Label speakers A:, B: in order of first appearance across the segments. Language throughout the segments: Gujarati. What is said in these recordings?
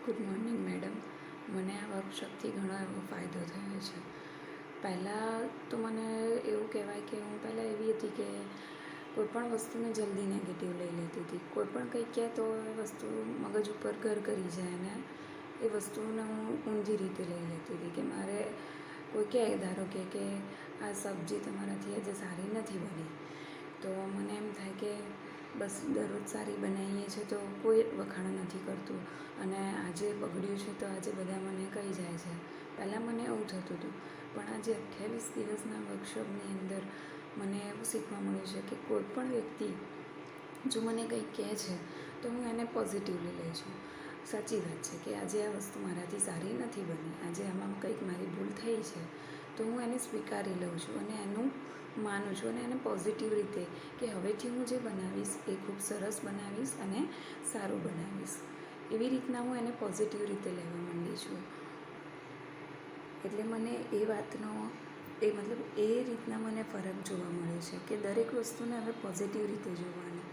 A: Good morning madam. મને આ વર્કશોપથી ઘણો એવો ફાયદો થયો છે. પહેલાં તો મને એવું કહેવાય કે હું પહેલાં એવી હતી કે કોઈપણ વસ્તુને જલ્દી નેગેટિવ લઈ લેતી હતી. કોઈપણ કંઈક કહે તો એ વસ્તુ મગજ ઉપર ઘર કરી જાય ને એ વસ્તુને હું ઊંધી રીતે લઈ લેતી હતી કે મારે કોઈ કહે, ધારો કે આ સબ્જી તમારાથી આજે સારી નથી બની, તો મને એમ થાય કે બસ દરરોજ સારી બનાવીએ છીએ તો કોઈ વખાણ નથી કરતું, અને આજે બગડ્યું છે તો આજે બધા મને કહી જાય છે. પહેલાં મને એવું થતું હતું, પણ આજે 28 દિવસના વર્કશોપની અંદર મને એવું શીખવા મળ્યું છે કે કોઈપણ વ્યક્તિ જો મને કંઈક કહે છે તો હું એને પોઝિટિવલી લઈ છું. સાચી વાત છે કે આજે આ વસ્તુ મારાથી સારી નથી બની, આજે આમાં કંઈક મારી ભૂલ થઈ છે, તો હું એને સ્વીકારી લઉં છું અને એનું માનું છું અને એને પોઝિટિવ રીતે કે હવેથી હું જે બનાવીશ એ ખૂબ સરસ બનાવીશ અને સારું બનાવીશ. એવી રીતના હું એને પોઝિટિવ રીતે લેવા માંડી છું. એટલે મને એ વાતનો એ રીતના મને ફરક જોવા મળે છે કે દરેક વસ્તુને હવે પોઝિટિવ રીતે જોવાની.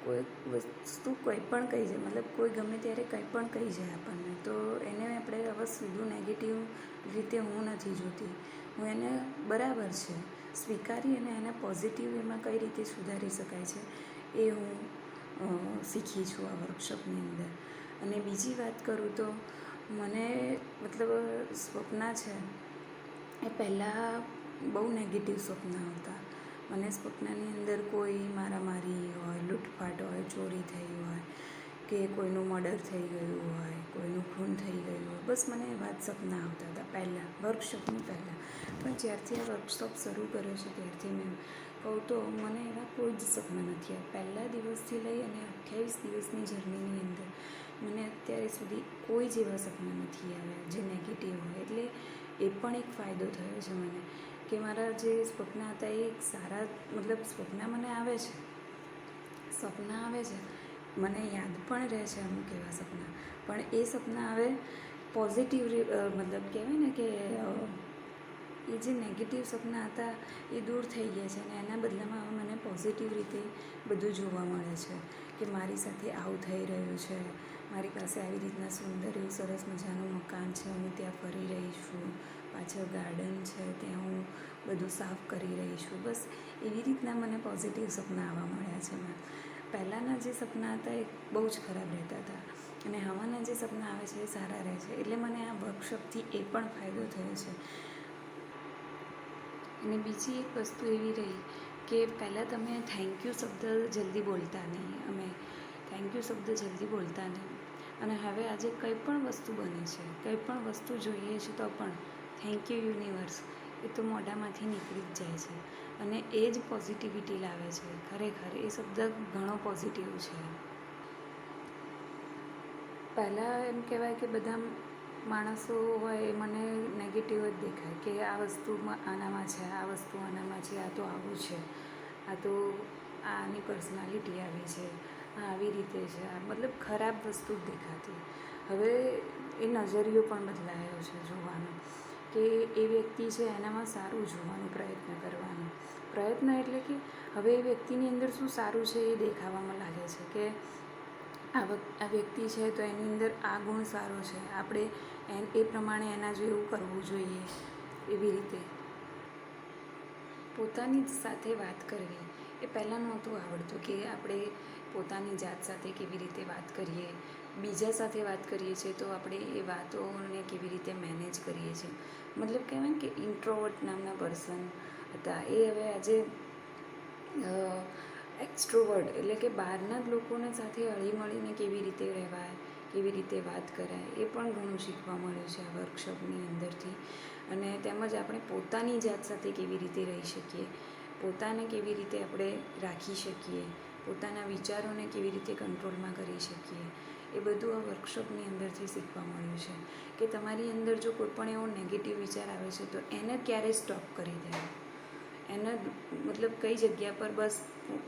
A: કોઈ વસ્તુ કંઈ પણ કહી જાય, કોઈ ગમે ત્યારે કંઈ પણ કહી જાય આપણને, તો એને આપણે હવે સીધું નેગેટિવ રીતે હું નથી જોતી. હું એને બરાબર છે સ્વીકારી અને એને પોઝિટિવ એમાં કઈ રીતે સુધારી શકાય છે એ હું શીખી છું આ વર્કશોપની અંદર. અને બીજી વાત કરું તો મને સ્વપ્ન છે એ પહેલાં બહુ નેગેટિવ સ્વપ્ન હતા. મને સ્વપ્નની અંદર કોઈ મારામારી હોય, લૂંટફાટ હોય, ચોરી થઈ હોય કે કોઈનું મર્ડર થઈ ગયું હોય, કોઈનું ખૂન થઈ ગયું હોય, બસ મને એવા જ સપના આવતા હતા પહેલાં, વર્કશોપની પહેલાં. પણ જ્યારથી આ વર્કશોપ શરૂ કર્યો છે ત્યારથી મેં કહું તો મને એવા કોઈ જ સપના નથી આવ્યા. પહેલા દિવસથી લઈ અને 28 દિવસની જર્નીની અંદર મને અત્યારે સુધી કોઈ જ એવા સપના નથી આવ્યા જે નેગેટિવ હોય. એટલે એ પણ એક ફાયદો થયો છે મને કે મારા જે સપના હતા એ સારા, સપના મને આવે છે, મને યાદ પણ રહે છે અમુક એવા સપના, પણ એ સપના હવે પોઝિટિવ કહેવાય ને કે એ જે નેગેટિવ સપના હતા એ દૂર થઈ ગયા છે અને એના બદલામાં હવે મને પોઝિટિવ રીતે બધું જોવા મળે છે કે મારી સાથે આવું થઈ રહ્યું છે, મારી પાસે આવી રીતના સુંદર એવું સરસ મજાનું મકાન છે, હું ત્યાં ફરી રહી છું, પાછળ ગાર્ડન છે ત્યાં હું બધું સાફ કરી રહી છું. બસ એવી રીતના મને પોઝિટિવ સપના આવવા મળ્યા છે. પહેલાંના જે સપના હતા એ બહુ જ ખરાબ રહેતા હતા અને હવેના જે સપના આવે છે એ સારા રહે છે. એટલે મને આ વર્કશોપથી એ પણ ફાયદો થયો છે. અને બીજી એક વસ્તુ એવી રહી કે પહેલાં તમે થેન્ક યુ શબ્દ જલ્દી બોલતા નહીં, અમે થેન્ક યુ શબ્દ જલ્દી બોલતા નહીં, અને હવે આજે કંઈ પણ વસ્તુ બને છે, કંઈ પણ વસ્તુ જોઈએ છે તો પણ થેન્ક યુ યુનિવર્સ એ તો મોઢામાંથી નીકળી જ જાય છે અને એ જ પોઝિટિવિટી લાવે છે. ખરેખર એ શબ્દ ઘણો પોઝિટિવ છે. પહેલાં એમ કહેવાય કે બધા માણસો હોય એ મને નેગેટિવ જ દેખાય કે આ વસ્તુમાં આનામાં છે, આ વસ્તુ આનામાં છે, આ તો આવું છે, આ તો આની પર્સનાલિટી આવી છે, આ આવી રીતે છે, આ ખરાબ વસ્તુ જ દેખાતી. હવે એ નજરિયો પણ બદલાયો છે જોવાનો કે એ વ્યક્તિ છે એનામાં સારું જોવાનો પ્રયત્ન એટલે કે હવે એ વ્યક્તિની અંદર શું સારું છે એ દેખાવામાં લાગે છે કે આ વ્યક્તિ છે તો એની અંદર આ ગુણ સારો છે, આપણે એ પ્રમાણે એના જેવું કરવું જોઈએ. એવી રીતે પોતાની જ સાથે વાત કરવી એ પહેલાં નહોતું આવડતું કે આપણે પોતાની જાત સાથે કેવી રીતે વાત કરીએ, બીજા સાથે વાત કરીએ છીએ તો આપણે એ વાતોને કેવી રીતે મેનેજ કરીએ છીએ. કહેવાય ને કે ઇન્ટ્રોવર્ટ નામના પર્સન હતા એ હવે આજે એક્સ્ટ્રોવર્ટ એટલે કે બહારના જ લોકોને સાથે હળીમળીને કેવી રીતે રહેવાય, કેવી રીતે વાત કરાય એ પણ ઘણું શીખવા મળ્યું છે આ વર્કશોપની અંદરથી. અને તેમજ આપણે પોતાની જાત સાથે કેવી રીતે રહી શકીએ, પોતાને કેવી રીતે આપણે રાખી શકીએ, પોતાના વિચારોને કેવી રીતે કંટ્રોલમાં કરી શકીએ, એ બધું આ વર્કશોપની અંદરથી શીખવા મળ્યું છે કે તમારી અંદર જો કોઈ પણ એવો નેગેટિવ વિચાર આવે છે તો એને ક્યારે સ્ટોપ કરી દેવો, એને કઈ જગ્યા પર બસ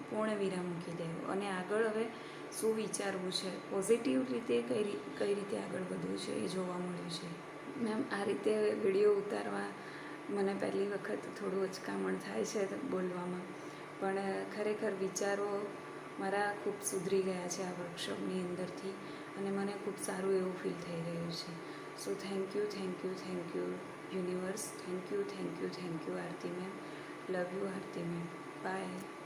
A: પૂર્ણ વિરામ મૂકી દેવો અને આગળ હવે શું વિચારવું છે, પોઝિટિવ રીતે કઈ રીતે આગળ વધવું છે એ જોવા મળ્યું છે. મેમ આ રીતે વિડીયો ઉતારવા મને પહેલી વખત થોડું અચકામણ થાય છે બોલવામાં, પણ ખરેખર વિચારો મારા ખૂબ સુધરી ગયા છે આ વર્કશોપની અંદરથી. અને મને ખૂબ સારું એવું ફીલ થઈ રહ્યું છે. So thank you universe. Thank you Aarti ma'am. Love you Aarti ma'am. By.